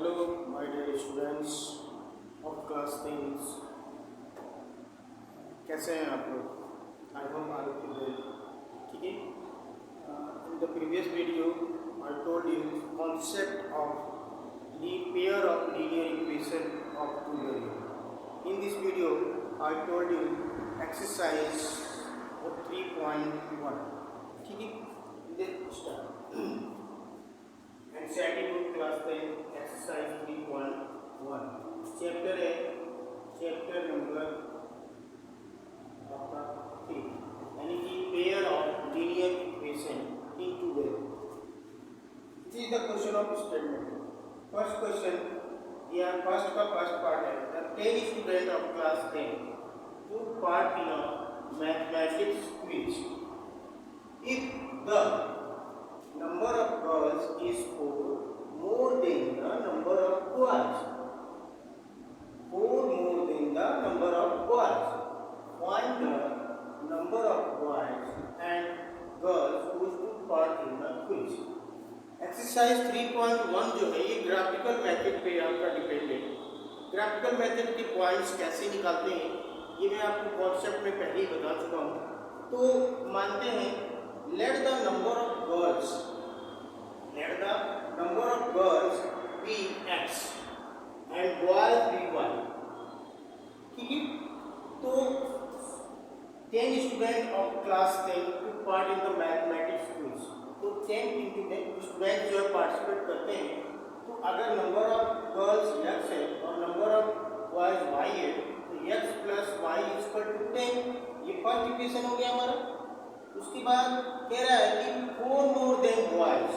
Hello, my dear students of class 10th. कैसे हैं आप लोग? आई होप आप लोग वेल. ठीक है. In the previous video, I told you concept of the pair of linear equation of two variables. In this video, I told you exercise of 3.1. ठीक है. Let's start. NCERT book class 10 exercise 3.1 chapter है chapter number आपका 3 यानी कि pair of linear equation in two way. This is the question of statement. First question या first का first part है the 10 student of class 10 took part in a mathematics quiz. If the number of girls is 4 more than the number of boys. 4 more than the number of boys. Find the number of boys and girls who took part in the quiz. Exercise 3.1 जो है ये graphical method पे आपका depend है. Graphical method के points कैसे निकालते हैं ये मैं आपको कॉन्सेप्ट में पहले ही बता चुका हूँ. तो मानते हैं let the number of girls be x and boys be y. ठीक है. तो 10 students of class 10 took part in the mathematics quiz. तो 10 स्टूडेंट जो है पार्टिसिपेट करते हैं. तो अगर नंबर ऑफ गर्ल्स x है और नंबर ऑफ बॉयज y है तो x plus y equal to 10. ये फर्स्ट इक्वेशन हो गया हमारा. उसके बाद कह रहा है कि 4 मोर देन बॉयज.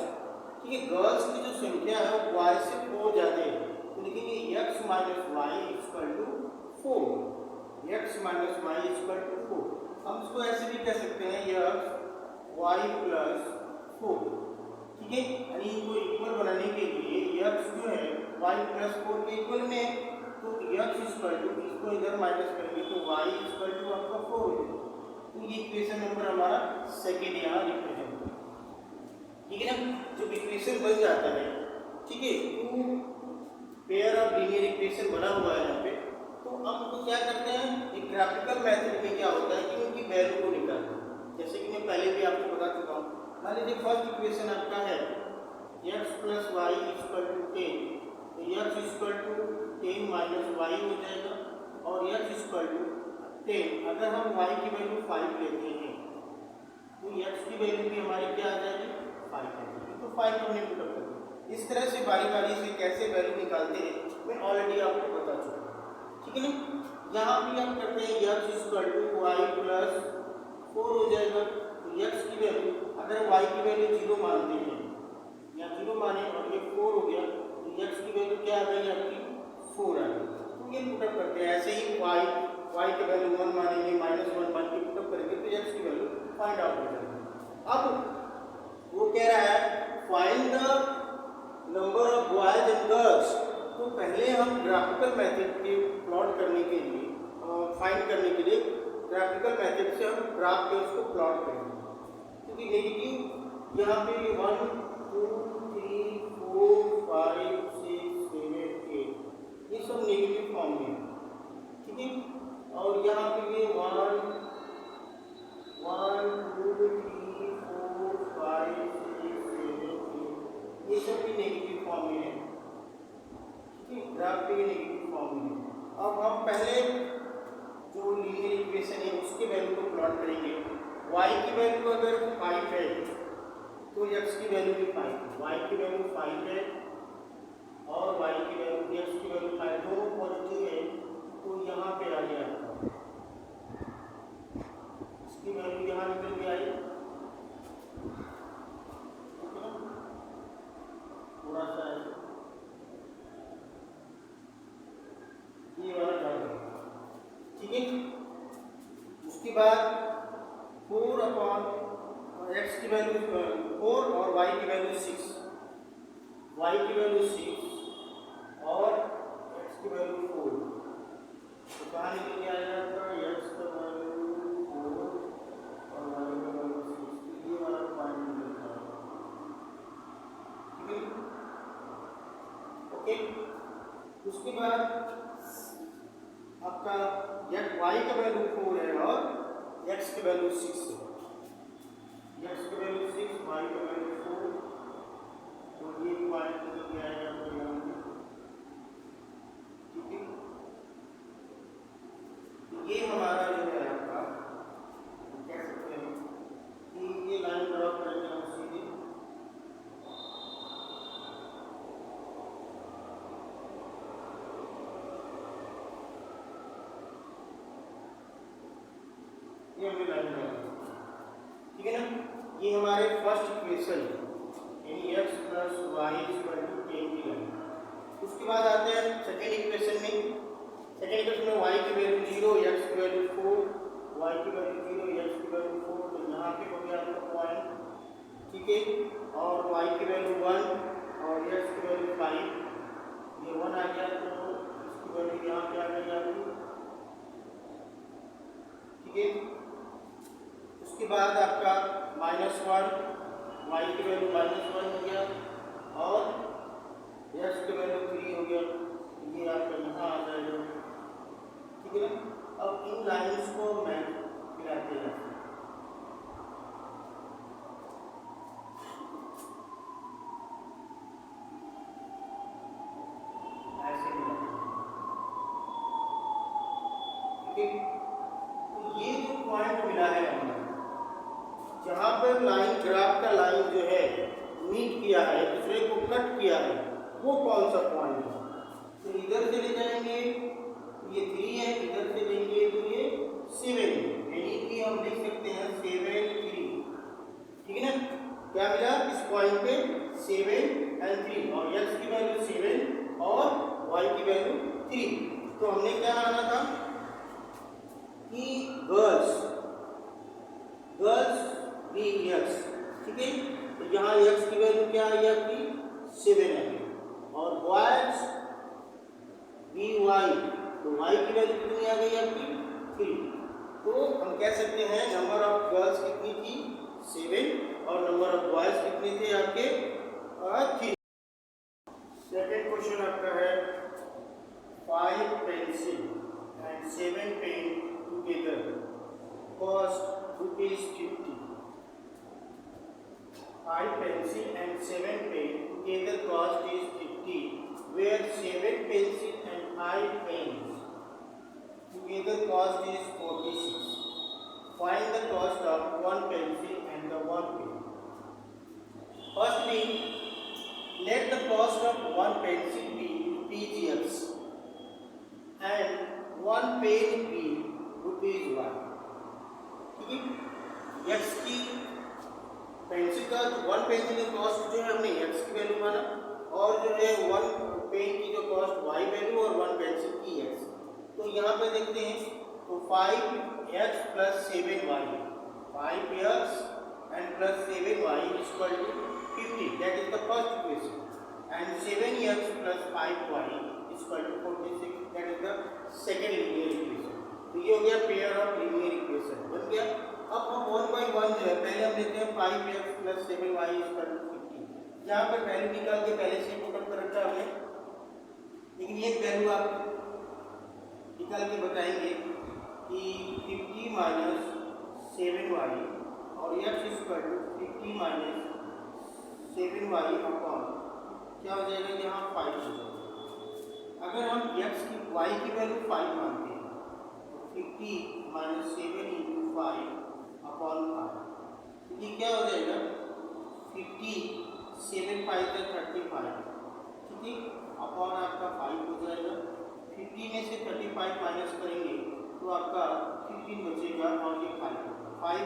ठीक है. गर्ल्स की जो संख्या है वो बॉयज से 4 ज़्यादा है. तो लिखेंगे x minus y equal to 4. x minus y equal to 4. हम इसको ऐसे भी कह सकते हैं x वाई प्लस 4. ठीक है. यानी इनको इक्वल बनाने के लिए x जो है वाई प्लस 4 के इक्वल में. तो x इक्वल टू इसको इधर माइनस करेंगे तो y इक्वल टू आपका 4 होगा. तो ये इक्वेशन नंबर हमारा सेकेंड यहाँ रिप्रेजेंट है. ठीक है ना. जब इक्वेशन बन जाता है ठीक है तो पेयर ऑफ लीनियर इक्वेशन बना हुआ है यहाँ पे. तो हम उनको क्या करते हैं एक ग्राफिकल मेथड में क्या होता है कि उनकी वैल्यू को निकालते हैं. जैसे कि मैं पहले भी आपको बता चुका हूँ. मान लीजिए फर्स्ट इक्वेशन आपका है x plus y equal to 10. तो x equal to 10 minus y हो जाएगा और x इक्वल टू 10. अगर हम y की वैल्यू 5 लेते हैं तो x की वैल्यू भी हमारी क्या आ जाएगी 5 आ जाएगी. तो 5 हमने पुट अप कर दिया. इस तरह से बारी बारी से कैसे वैल्यू निकालते हैं मैं ऑलरेडी आपको बता चुका हूँ. ठीक है ना. यहाँ भी हम करते हैं x equal to y plus 4 हो जाएगा. तो x की वैल्यू अगर y की वैल्यू 0 मानते हैं या 0 माने और ये 4 हो गया तो x की वैल्यू क्या आ गई आपकी 4 आ गई. तो ये पुट अप करते हैं. ऐसे ही y की वैल्यू 1 मानेंगे -1 मान के पुट अप करेंगे तो x की वैल्यू फाइंड आउट हो जाएगी. अब वो कह रहा है find the number of boys and girls. तो पहले हम ग्राफिकल मेथड के प्लॉट करने के लिए फाइंड करने के लिए ग्राफिकल मेथड से हम ग्राफ पे उसको प्लॉट करेंगे. क्योंकि नेगेटिव यहाँ पे 1 2 3 4 5 6 7 8 ये सब नेगेटिव फॉर्म में है. ठीक है. और यहाँ पे ये 1 2 3 4 5 6 7 8 ये सब भी नेगेटिव फॉर्म में है. ठीक है. ग्राफ पे नेगेटिव फॉर्म में है. अब हम पहले जो लीनियर इक्वेशन है उसके वैल्यू को प्लॉट करेंगे. y की वैल्यू अगर 5 है तो x की वैल्यू भी 5 है. y की वैल्यू 5 है और y की वैल्यू x की वैल्यू 5 दोनों पॉजिटिव है. तो यहाँ पे आ गया इसकी वैल्यू यहाँ निकल के आई. थोड़ा सा ये वाला डाल दो. ठीक है. उसके बाद 4 अपॉन x की वैल्यू 4 और y की वैल्यू 6. y की वैल्यू 6 और x की वैल्यू 4. तो कहाँ निकल के आएगा आपका x का वैल्यू 4 और y का वैल्यू 6. ये वाला पॉइंट निकलता है. ठीक है. ओके। उसके बाद आपका वाई का वैल्यू 4 है और एक्स का वैल्यू 6 है। एक्स का वैल्यू 6, वाई का वैल्यू 4, तो ये पॉइंट निकल के आएगा आपको यहाँ पे, ठीक है। तो ये हमारा जो है आपका कह सकते हैं कि ये लाइन ड्रॉ करेंगे हम सीधे, ये हमें लाइन ड्रॉ करनी है, ठीक है ना। ये हमारे फर्स्ट इक्वेशन यानी x plus y equal to 10 की लाइन। उसके बाद आते हैं सेकेंड इक्वेशन में। सेकेंड इक्वेशन में y की वैल्यू 0, x की वैल्यू 4, y की वैल्यू 0, x की वैल्यू 4, तो यहाँ पे हो गया आपका पॉइंट, ठीक है। और y की वैल्यू 1 और x की वैल्यू 5, ये 1 आ गया तो इसकी वैल्यू यहाँ पे आ गई आपकी, ठीक है। उसके बाद आपका -1, y की वैल्यू -1 हो गया और x की वैल्यू 3 हो गया, ये आपका यहाँ आ जाएगा, ठीक है ना। अब इन लाइन्स को मैं मिलाते हैं, ऐसे मिलाते हैं, ठीक है। तो ये जो पॉइंट मिला है हमने, जहाँ पर लाइन ग्राफ का लाइन जो है मीट किया है, दूसरे को कट किया है, वो कौन सा पॉइंट है। तो इधर से ले जाएंगे तो ये 3 है, इधर से लेंगे तो ये 7 है, यानी कि हम लिख सकते हैं 7 3, ठीक है ना। क्या मिला इस पॉइंट पे 7 और 3, और x की वैल्यू 7 और y की वैल्यू 3। तो हमने क्या माना था कि गर्ल्स बी एक्स, ठीक है। तो यहाँ x की वैल्यू क्या आई आपकी 7 है, और बॉयज बी वाई, तो y की वैल्यू कितनी आ गई आपकी 3। तो हम कह सकते हैं नंबर ऑफ गर्ल्स कितनी थी 7 और नंबर ऑफ बॉयज कितने थे आपके 3। सेकेंड क्वेश्चन आपका है 5 pencil and 7 pen together cost ₹50। 5 pencil and 7 pen together cost is 50, where 7 pencil and 5 pens together cost is 46. Find the cost of 1 pencil and the 1 pen. Firstly, let the cost of 1 pencil be ₹x and 1 pen be ₹1, ठीक है। x की pencil का 1 pencil का cost जो है हमने x की value माना, और जो है 1 पेन की जो कॉस्ट y वैल्यू और 1 पेंसिल की x। तो यहाँ पे देखते हैं तो 5x plus 7y, 5x and plus 7y equal to 50, that is the first equation, and 7x plus 5y equal to 46, that is the second linear equation. तो ये हो गया पेयर ऑफ लीनियर इक्वेशन बन गया। अब हम 1 बाई 1 जो है पहले हम लेते हैं 5x plus 7y equal to 50। यहाँ पर वैल्यू निकाल के पहले से पुट अप कर रखा हमने, लेकिन ये वैल्यू आप निकाल के बताएंगे कि 50 माइनस 7y और x equal to 50 minus 7y upon क्या हो जाएगा यहाँ 5 हो जाएगा। अगर हम x की y की वैल्यू 5 मानते हैं तो 50 माइनस 7 इंटू 5 अपॉन 5, ये क्या हो जाएगा 50, 7 5 तक 35, ठीक है, अपॉन आपका 5 हो जाएगा। 50 में से 35 माइनस करेंगे तो आपका 15 बचेगा, और ये 5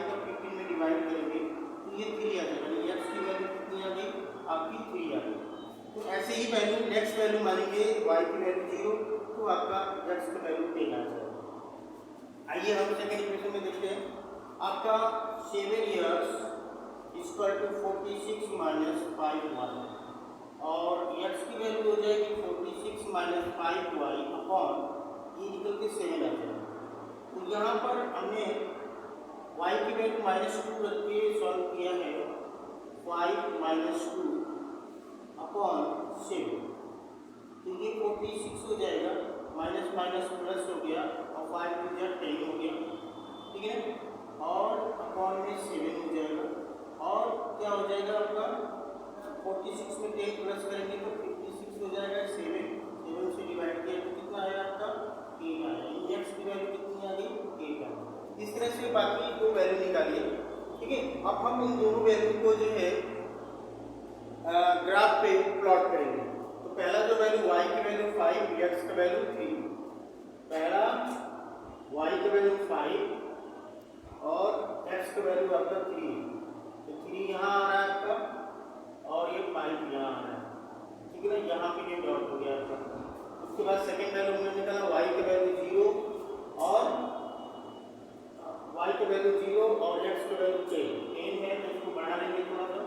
का 15 में डिवाइड करेंगे तो ये 3 आ जाएगा। x की वैल्यू कितनी आ गई आपकी 3 आ गई। तो ऐसे ही वैल्यू नेक्स्ट वैल्यू मानेंगे y की वैल्यू 0, तो आपका x की वैल्यू 10 आ जाएगा। आइए हम सेकेंड इक्वेशन में देखते हैं। आपका 7 years equal to 46 minus 5y, और x की वैल्यू हो जाएगी 46 माइनस 5y अपॉन ये निकल के 7 आ जाएगा। तो यहाँ पर हमने y की वैल्यू -2 रख के सॉल्व किया है, 5 - 2 अपॉन 7, तो ये 46 हो जाएगा, माइनस माइनस प्लस हो गया और 5 टू 10 हो गया, ठीक है ना, और अपॉन में 7 हो जाएगा, और क्या हो जाएगा आपका 46 में 10 प्लस करेंगे तो 56 हो जाएगा, 7 से डिवाइड किया तो कितना आया आपका 8 आया, x की वैल्यू कितनी आ गई 8 आ गई। इस तरह से बाकी दो वैल्यू निकालिए, ठीक है। अब हम इन दोनों वैल्यू को जो है ग्राफ पे प्लॉट करेंगे। तो पहला जो वैल्यू y की वैल्यू 5, x का वैल्यू 3, पहला y की वैल्यू 5 और x का वैल्यू आपका 3, तो 3 यहाँ आ रहा है आपका और ये 5 यहाँ आ रहा है, ठीक है ना, यहाँ पे ये डॉट हो गया आपका। उसके बाद सेकेंड वैल्यू हमने निकाला y की वैल्यू 0 और y की वैल्यू 0 और x की वैल्यू 10 है, तो इसको बढ़ा लेंगे थोड़ा सा,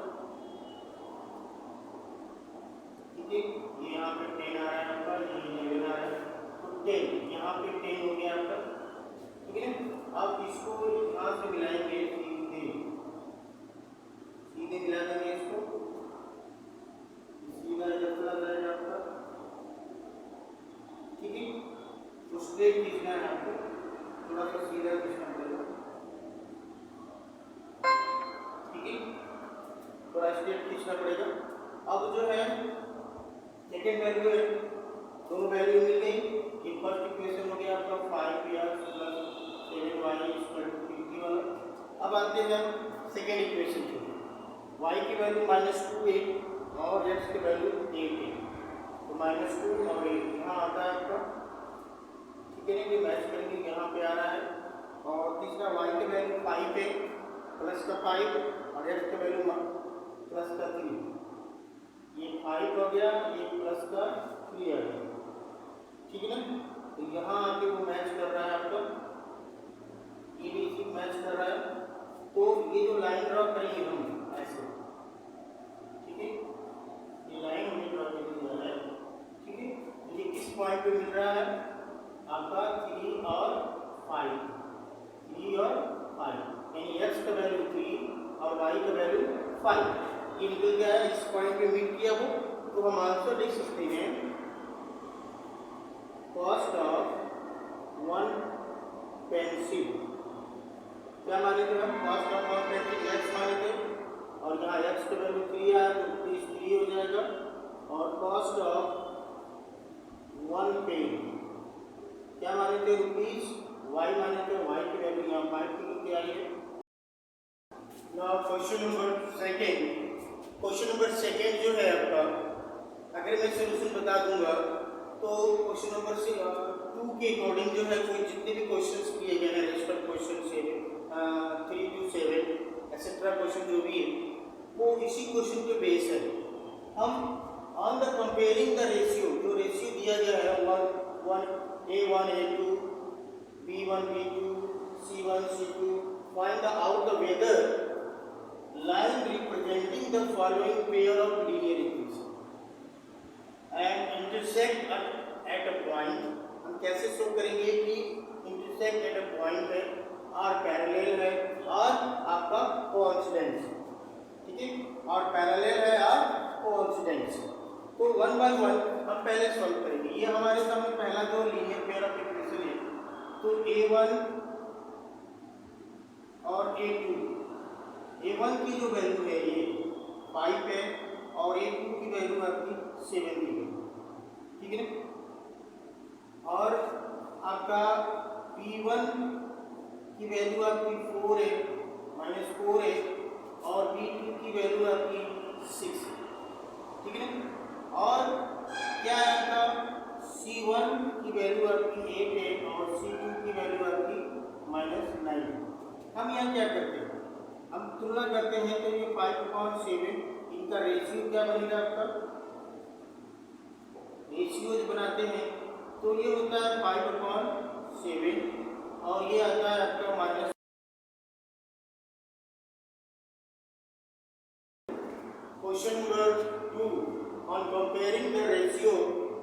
ठीक है। ये यहाँ पे 10 आ रहा है आपका, ये 11 आ रहा है, तो 10 यहाँ पे 10 हो गया आपका, ठीक है ना। अब इसको यहाँ से मिलाएंगे, सीधे सीधे मिला देंगे इसको, सीधा जब चला जाएगा आपका, ठीक है। तो स्ट्रेट खींचना है आपको, थोड़ा सा सीधा खींचना पड़ेगा, ठीक है, थोड़ा स्ट्रेट खींचना पड़ेगा। अब जो है सेकेंड वैल्यू है, दोनों वैल्यू मिल गई, ये फर्स्ट इक्वेशन हो गया आपका 5x plus 7y equal to 50 वाला। अब आते हैं सेकेंड इक्वेशन पे, y की वैल्यू -2a और x की वैल्यू 8 है, तो -2 और 8 यहाँ आता है आपका, ठीक है ना, ये मैच करेंगे यहाँ पे आ रहा है। और तीसरा y की वैल्यू 5 है, प्लस का 5 और x की वैल्यू प्लस का 3, ये 5 हो गया, ये प्लस का 3 आ गया, ठीक है ना। तो यहाँ आके वो मैच कर रहा है आपका, ये भी इसी मैच कर रहा है, तो ये जो लाइन ड्रॉ करेंगे हम ऐसे, ठीक है, ये लाइन हमें ड्रॉ करनी है, ठीक है। तो ये किस पॉइंट पे मिल रहा है आपका 3 और 5, 3 और 5, यानी x का वैल्यू 3 और y का वैल्यू 5, ये निकल गया है, इस पॉइंट पे मीट किया वो, तो हम आंसर लिख सकते हैं कॉस्ट ऑफ वन पेंसिल, क्या माने थे हम, cost of one pencil x माने थे, और यहाँ x का वैल्यू 3 आया तो रुपीज 3 हो जाएगा, और कॉस्ट ऑफ वन पेन क्या माने थे रुपीज, y माने थे, y की वैल्यू यहाँ 5 की रुपये आई है। नाउ क्वेश्चन नंबर सेकेंड जो है आपका, अगर मैं सोल्यूशन बता दूंगा तो क्वेश्चन नंबर 2 के अकॉर्डिंग जो है कोई जितने भी क्वेश्चंस दिए गए हैं, रेस्पेक्ट क्वेश्चन से 3 to 7 एक्सेट्रा क्वेश्चन जो भी है वो इसी क्वेश्चन पे बेस है। हम on the comparing the ratio, जो रेशियो दिया गया है 1 A2 B1 B2 C1 C2, find out the whether line representing the following pair of linear equation and intersect at a point, हम कैसे शो करेंगे कि intersect at a point है और पैरेलल है और आपका कोइंसिडेंस, ठीक है, और पैरेलल है और कोइंसिडेंस। तो 1 by 1 हम पहले सॉल्व करेंगे। ये हमारे सामने पहला जो लीनियर पेयर ऑफ इक्वेशन है, तो A1 और A1 की जो वैल्यू है ये 5 है और A2 की वैल्यू आपकी 7 दी गई, ठीक है ना। और आपका B1 की वैल्यू आपकी 4 है, -4 है, और B2 की वैल्यू आपकी 6 है, ठीक है ना। और क्या है आपका C1 की वैल्यू आपकी 8 है और C2 की वैल्यू आपकी -9 है। हम यहाँ क्या करते हैं, हम तुलना करते हैं, तो ये 5/7 इनका रेशियो क्या बनेगा आपका, रेशियो बनाते हैं तो ये होता है 5/7 और ये आता है आपका minus. Question number 2, on comparing the ratio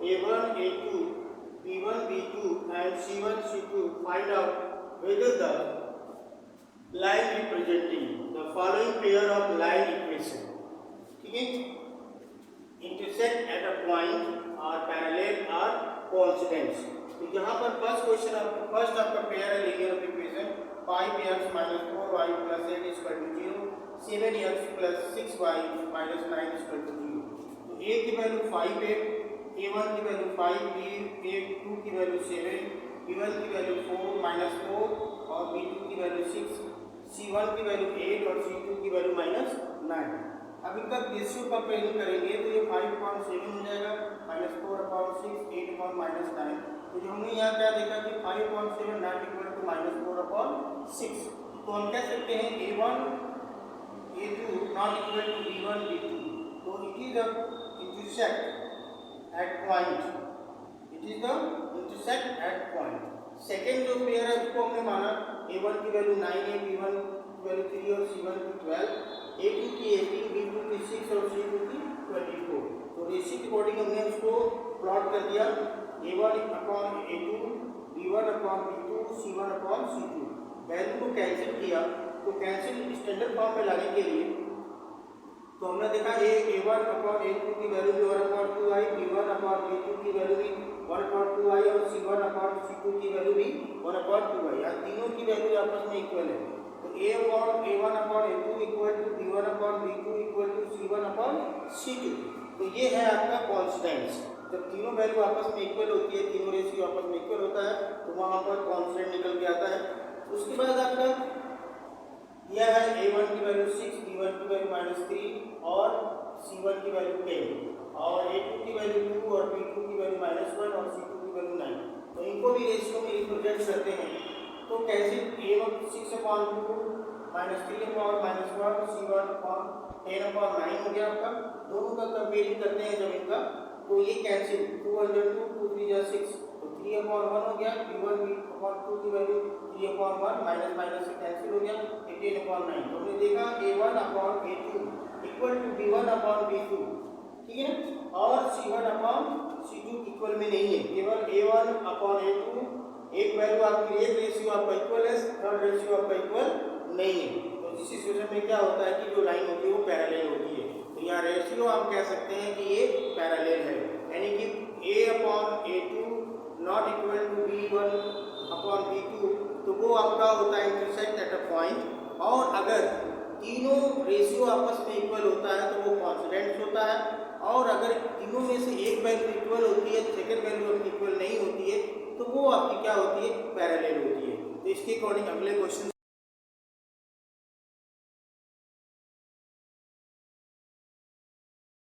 A1 A2 B1 B2 and C1 C2, find out whether the line representing the following pair of line equation, ठीक है, intersect at a point or parallel constants. तो यहाँ पर first आपका pair है linear of equation 5x - 4y + 8 = 0, 7x + 6y - 9 = 0। तो a की value 5 है, a1 की वैल्यू 5, a2 की वैल्यू 7, b1 की वैल्यू 4 और b2 की वैल्यू 6, c1 की वैल्यू 8 और c2 की वैल्यू -9। अब इनका रेशियो कंपेरिजन करेंगे तो ये 5.7 हो जाएगा, -4/6, 8/-9। तो जो हमने यहाँ क्या देखा कि 5.7 नॉट इक्वल टू -4/6। तो हम कह सकते हैं a1 a2 not equal to b1 b2। तो it is the intersect at point, it is the intersect at point. Second जो पेयर है उसको हमने माना a1 की वैल्यू 9 है, b1 की वैल्यू 3 और c1 की 12, a2 की 18, b2 की 6 और c2 की 24। तो रेशियो के अकॉर्डिंग हमने उसको प्लॉट कर दिया a1/a2, b1/b2, c1/c2। वैल्यू को कैंसिल किया, तो कैंसिल स्टैंडर्ड फॉर्म में लाने के लिए तो हमने देखा a1/a2 की वैल्यू भी 1/2i, b1/b2 की वैल्यू भी 1/2i और c1/c2 की वैल्यू भी 1/2i। यहाँ तीनों की वैल्यू आपस में इक्वल है। तो a1/a2 equal to b1/b2 equal to c1/c2। तो ये है आपका कॉन्स्टेंट्स। जब तीनों वैल्यू आपस में इक्वल होती है, तीनों रेशियो आपस में इक्वल होता है, तो वहाँ पर कॉन्स्टेंट निकल के आता है। उसके बाद आपका यह है a1 की वैल्यू 6, b1 की वैल्यू -3 और c1 की वैल्यू 10 और a2 की वैल्यू 2 और b2 की वैल्यु -1 और c2 की वैल्यू 9। तो इनको भी रेशियो में रिप्रेजेंट करते हैं। तो कैसे a1 6/2 -3/-1 c1/10/9 हो गया आपका। दोनों का कंपेयरिंग करते हैं जब इनका, तो ये कैंसिल 2/2 2 3 जा 6, तो 3/1 हो गया, b1/2 की वैल्यू 3/1 माइनस से कैंसिल हो गया 18/9। तो हमने देखा a1/a2 इक्वल टू b1/b2, ठीक है ना, और c1/c2 इक्वल में नहीं है, केवल a1/a2 एक वैल्यू आपकी, एक रेशियो आपका इक्वल है, थर्ड रेशियो आपका इक्वल नहीं है। तो इस सिचुएशन में क्या होता है कि जो लाइन होती है वो पैरेलल होती है। तो यहाँ रेशियो हम कह सकते हैं कि ये पैरेलल है, यानी कि a/a2 not equal to b1/b2, तो वो आपका होता है इंटरसेक्ट एट अ पॉइंट। और अगर तीनों रेशियो आपस में इक्वल होता है तो वो कॉन्स्टेंट होता है, और अगर तीनों में से एक वैल्यू इक्वल होती है, सेकेंड वैल्यू इक्वल नहीं होती है, तो वो आपकी क्या होती है, पैरेलल होती है। तो इसके अकॉर्डिंग अगले क्वेश्चन